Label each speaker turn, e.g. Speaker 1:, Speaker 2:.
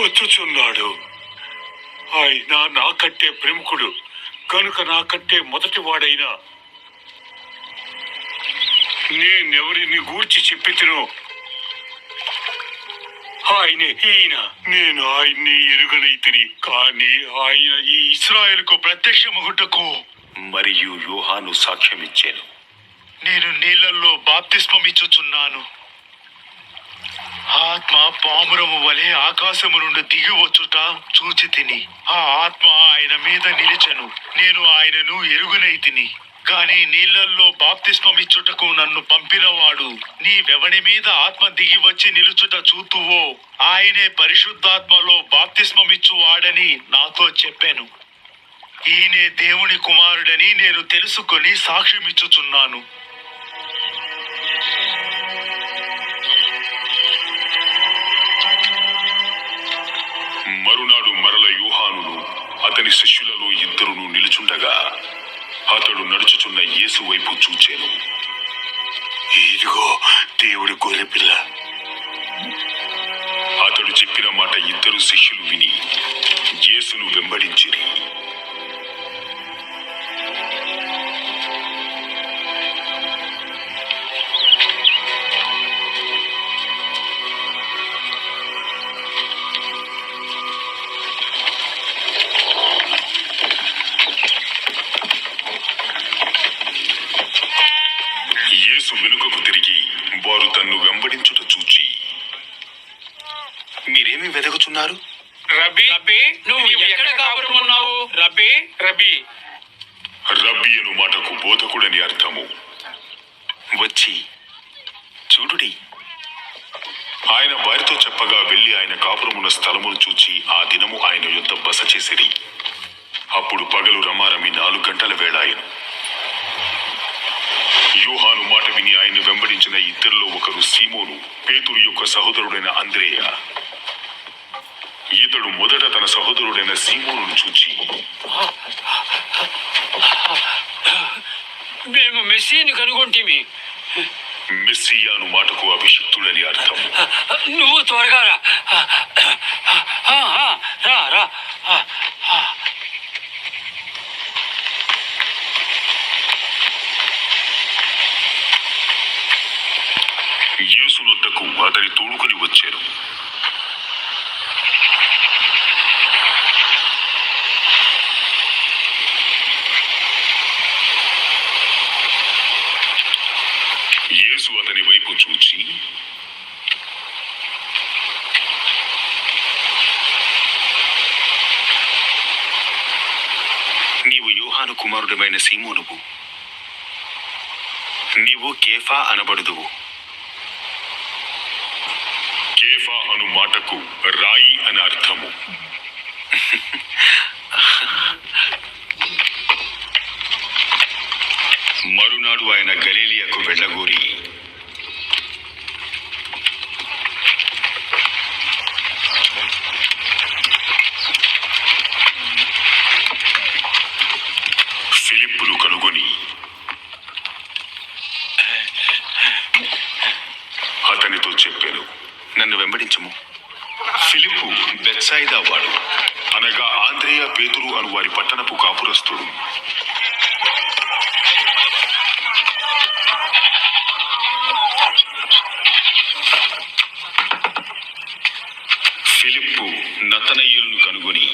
Speaker 1: వచ్చుచున్నాడు. ఆయన నాకంటే ప్రముఖుడు కనుక నాకంటే మొదటివాడైన నేనెవరిని గూర్చి చెప్పితినో ఆయనే ఈయన. నేను ఆయన్ని ఎరుగనైతిని, కానీ ఆయన ఈ ఇశ్రాయేలుకు ప్రత్యక్షమగుటకు మరియు యోహాను సాక్ష్యమిచ్చాను.
Speaker 2: నేను నీళ్లలో బాప్తిస్మమిచ్చుచున్నాను. ఆత్మ పామురము వలె ఆకాశము నుండి దిగి వచ్చుట చూచి తిని ఆ ఆత్మ ఆయన మీద నిలిచెను. నేను ఆయనను ఎరుగనైతిని. కాని నీళ్లలో బాప్తిస్మమిచ్చుటకు నన్ను పంపినవాడు నీవెవడి మీద ఆత్మ దిగి వచ్చి నిలుచుట చూతువో ఆయనే పరిశుద్ధాత్మలో బాప్తిస్మమిచ్చువాడని నాతో చెప్పాను. ఈయనే దేవుని కుమారుడని నేను తెలుసుకొని సాక్ష్యమిచ్చుచున్నాను.
Speaker 1: మరునాడు మరల యోహానును అతని శిష్యులలో ఇద్దరును నిలుచుండగా అతడు నడుచుచున్న యేసు వైపు చూచెను. ఇదిగో దేవుడి గొర్రెపిల్ల. అతడు చెప్పిన మాట ఇద్దరు శిష్యులు విని యేసును వెంబడించిరి. యేసు వెనుకకు తిరిగి వారు తన్ను వెంబడించుట చూచి, మీరేమి వెదకుచున్నారు?
Speaker 3: రబ్బీ, నువ్వు ఎక్కడ కాపురమున్నావు? రబ్బీ రబ్బీ
Speaker 1: రబ్బీ అను మాటకు బోధకుడని అర్థము. వచ్చి చూడుడి. ఆయన వారితో చెప్పగా వెళ్లి ఆయన కాపురమున్న స్థలమును చూచి ఆ దినము ఆయన యొద్ద బస చేసిరి. అప్పుడు పగలు రమారమి 4 గంటల వేళాయను. యోహాను మాట విని ఆయన్ని వెంబడించిన ఇద్దరిలో ఒకరు సీమోను, పేతురు యొక్క సహోదరుడైన అంద్రేయ. ఇతడు మొదట తన సహోదరుడైన సీమోనును చూచి,
Speaker 3: మేము మెస్సీని కనుగొంటిమి.
Speaker 1: మెస్సియాను మాటకు అభిషిక్తుడని అర్థం.
Speaker 3: నువ్వు త్వరగా రా. రా రా.
Speaker 1: యేసునొద్దకు అతని తోడుకొని వచ్చారు. యేసు అతని వైపు చూచి, నీవు యోహాను కుమారుడమైన సీమోనువు. నీవు కేఫా అనబడుదువు. కేఫా అను మాటకు రాయి అని అర్థము. మరునాడు ఆయన గలిలియాకు వెళ్ళగోరి ఫిలిప్పును కనుగొని అతనితో చెప్పాను, నన్ను వెంబడించము. ఫిలిప్పు బెత్సాయిదా వాడు, అనగా ఆంద్రేయ, పేతురు అను వారి పట్టణపు కాపురస్తుడు. ఫిలిప్పు నతనయేలును కనుగొని